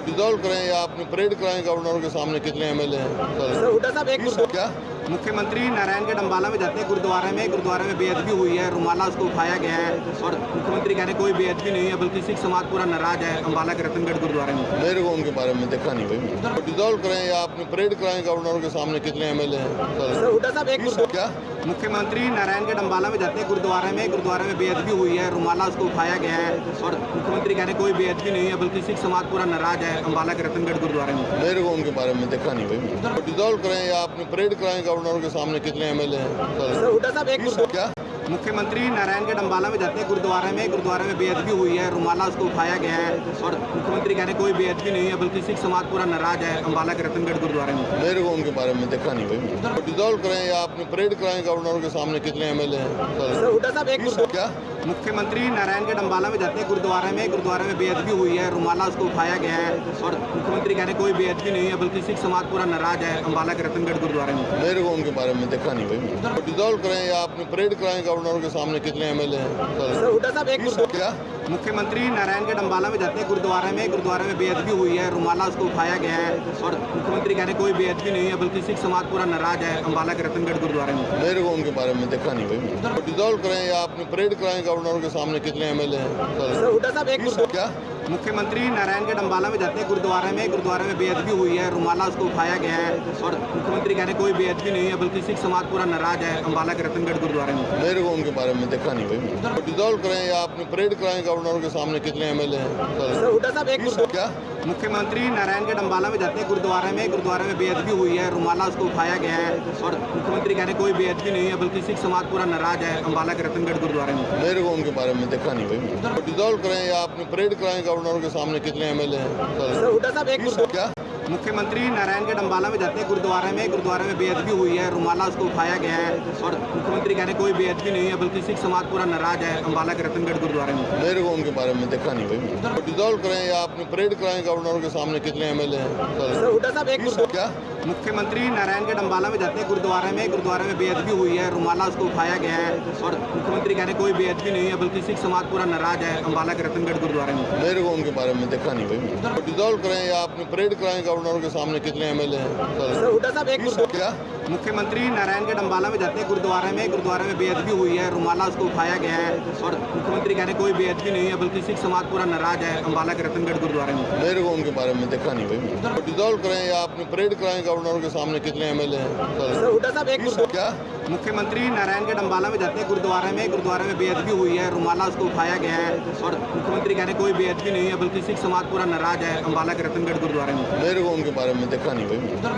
Dissolve करें या अपनी परेड कराएं गवर्नर के सामने कितने एमएलए हैं। सर हुड्डा साहब एक क्या मुख्यमंत्री नारायणगढ़ अंबाला में जाते हैं गुरुद्वारे में बेअदबी हुई है, रुमाला उसको उठाया गया है और मुख्यमंत्री कह रहे हैं कोई बेअदबी नहीं है बल्कि सिख समाज पूरा नाराज है अंबाला के रतनगढ़ गुरुद्वारे में। मेरे को उनके बारे में देखा नहीं भाई। डिसॉल्व करें या अपनी परेड कराएं गवर्नर के सामने कितने एमएलए हैं। सर हुड्डा साहब एक क्या मुख्यमंत्री नारायणगढ़ अंबाला में जाते हैं गुरुद्वारे में बेअदबी हुई है, रुमाला उसको उठाया गया है और मुख्यमंत्री कह रहे हैं कोई बेअदबी नहीं है बल्कि सिख समाज पूरा नाराज है अंबाला के रतनगढ़ गुरुद्वारे में। मेरे को उनके बारे में देखा नहीं भाई। डिसॉल्व करें या अपनी परेड कराएं गवर्नर के सामने कितने एमएलए हैं। सर हुड्डा साहब एक क्या मुख्यमंत्री नारायणगढ़ अंबाला में जाते हैं गुरुद्वारे में बेअदबी हुई है, रुमाला उसको उठाया गया है और मुख्यमंत्री कह रहे हैं कोई बेअदबी नहीं है बल्कि सिख समाज पूरा नाराज है अंबाला के रतनगढ़ गुरुद्वारे में। मेरे को उनके बारे में देखा नहीं भाई। डिसॉल्व करें या अपनी परेड कराएं गवर्नर के सामने कितने एमएलए हैं। सर हुड्डा साहब एक क्या मुख्यमंत्री नारायणगढ़ अंबाला में जाते हैं गुरुद्वारे में बेअदबी हुई है, रुमाला उसको उठाया गया है और मुख्यमंत्री कह रहे हैं कोई बेअदबी नहीं है बल्कि सिख समाज पूरा नाराज है अंबाला के रतनगढ़ गुरुद्वारे में। मेरे को उनके बारे में देखा नहीं भाई। डिसॉल्व करें या अपनी परेड कराएं गवर्नर के सामने कितने एमएलए हैं। सर हुड्डा साहब एक क्या मुख्यमंत्री नारायणगढ़ अंबाला में जाते हैं गुरुद्वारे में बेअदबी हुई है, रुमाला उसको उठाया गया है और मुख्यमंत्री कह रहे हैं कोई बेअदबी नहीं है बल्कि सिख समाज पूरा नाराज है अंबाला के रतनगढ़ गुरुद्वारे में। मेरे को उनके बारे में देखा नहीं भाई। डिसॉल्व करें या अपनी परेड कराएं गवर्नर के सामने कितने एमएलए हैं। सर हुड्डा साहब एक क्या मुख्यमंत्री नारायणगढ़ अंबाला में जाते हैं गुरुद्वारे में बेअदबी हुई है, रुमाला उसको उठाया गया है और मुख्यमंत्री कह रहे हैं कोई बेअदबी नहीं है बल्कि सिख समाज पूरा नाराज है अंबाला के रतनगढ़ गुरुद्वारे में। मेरे को उनके बारे में देखा नहीं भाई। डिसॉल्व करें या अपनी परेड कराएं गवर्नर के सामने कितने एमएलए हैं। सर हुड्डा साहब एक क्या मुख्यमंत्री नारायणगढ़ अंबाला में जाते हैं गुरुद्वारे में बेअदबी हुई है, रुमाला उसको उठाया गया है और मुख्यमंत्री कह रहे हैं कोई बेअदबी नहीं है बल्कि सिख समाज पूरा नाराज है अंबाला के रतनगढ़ गुरुद्वारे में। मेरे को उनके बारे में देखा नहीं भाई। डिसॉल्व करें या अपनी परेड कराएं गवर्नर के सामने कितने एमएलए हैं। सर हुड्डा साहब एक क्या मुख्यमंत्री नारायणगढ़ अंबाला में जाते हैं गुरुद्वारे में बेअदबी हुई है, रुमाला उसको उठाया गया है और मुख्यमंत्री कह रहे हैं कोई बेअदबी नहीं है बल्कि सिख समाज पूरा नाराज है अंबाला के रतनगढ़ गुरुद्वारे में। मेरे को उनके बारे में देखा नहीं भाई। डिसॉल्व करें या अपनी परेड कराएं गवर्नर के सामने कितने एमएलए हैं। सर हुड्डा साहब एक क्या मुख्यमंत्री नारायणगढ़ अंबाला में जाते हैं गुरुद्वारे में बेअदबी हुई है, रुमाला उसको उठाया गया है और मुख्यमंत्री कह रहे हैं कोई बेअदबी नहीं है बल्कि सिख समाज पूरा नाराज है अंबाला के रतनगढ़ गुरुद्वारे में। मेरे को उनके बारे में देखा नहीं भाई। डिसॉल्व करें या अपनी परेड कराएं गवर्नर के सामने कितने एमएलए हैं। सर हुड्डा साहब एक क्या मुख्यमंत्री नारायणगढ़ अंबाला में जाते हैं गुरुद्वारे में बेअदबी हुई है, रुमाला उसको उठाया गया है और मुख्यमंत्री कह रहे हैं कोई बेअदबी नहीं है बल्कि सिख समाज पूरा नाराज है अंबाला के रतनगढ़ गुरुद्वारे में। मेरे को उनके बारे में देखा नहीं भाई। डिसॉल्व करें या अपनी परेड कराएं गवर्नर के सामने कितने एमएलए हैं। सर हुड्डा साहब एक क्या मुख्यमंत्री नारायणगढ़ अंबाला में जाते हैं गुरुद्वारे में बेअदबी हुई है, रुमाला उसको उठाया गया है और मुख्यमंत्री कह रहे हैं कोई बेअदबी नहीं है बल्कि सिख समाज पूरा नाराज है अंबाला के रतनगढ़ गुरुद्वारे में। मेरे को उनके बारे में देखा नहीं भाई।